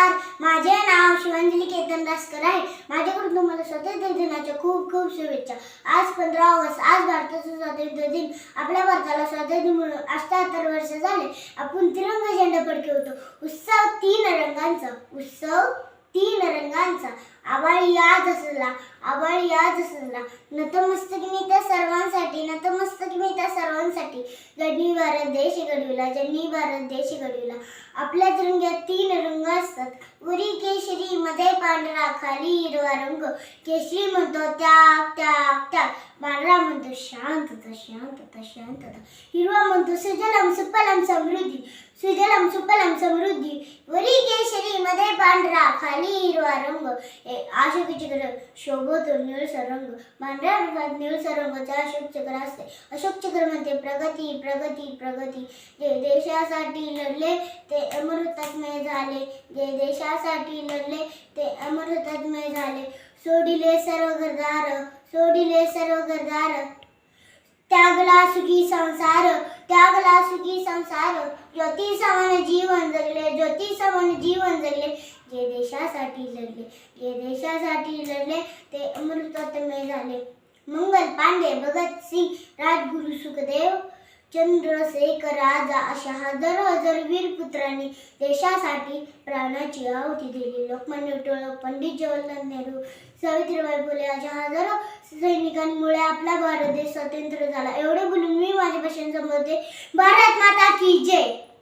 नमस्कार, माझे नाव शिवांजली केतन दासकर आहे. माझ्याकडून तुम्हाला स्वातंत्र्य दिनाच्या खूप खूप शुभेच्छा. आज 15 ऑगस्ट, आज भारताचा स्वातंत्र्य दिन. आपल्या भारताला स्वातंत्र्य मिळून 78 वर्ष झाले. आपण तिरंगा झेंडा फडकवतो. उत्सव तीन रंगांचा. आभाळी आज असला, नतमस्तकी मी त्या सर्वांसाठी. जनी भारत देश घडविला. आपल्या तिरंग्यात तीन रंग असतात. वरी केशरी, मध्ये पांढरा, खाली हिरवा रंग. केशरी म्हणतो त्याग. पांढरा म्हणतो शांतता. हिरवा म्हणतो सुजलाम सुफलाम समृद्धी. वरी केशरी, मध्ये पांढरा, खाली हिरवा रंग. अशोक चक्र शोभतो निळसर रंग. पांढऱ्या रंगात निळसर रंगाचे अशोक चक्र असते. अशोक चक्र म्हणते प्रगती. जे देशासाठी लढले ते अमृतात्मय झाले. सोडिले सर्व घरदार. त्यागला सुखी संसार. ज्योती समान जीवन जगले. जे देशासाठी लढले ते अमृतत्वमय झाले. मंगल पांडे, भगत सिंग, राजगुरू सुखदेव, चंद्रशेखर राजा अशा हजार वीर पुत्रांनी देशासाठी प्राणाची आहुती दिली. लोकमान्य टिळक, पंडित जवाहरलाल नेहरू, सावित्रीबाई फुले अशा हजारो सैनिकांमुळे आपला भारत देश स्वतंत्र झाला. एवढे बोलून मी माझ्या भाषण संपवते. भारत माता की जय.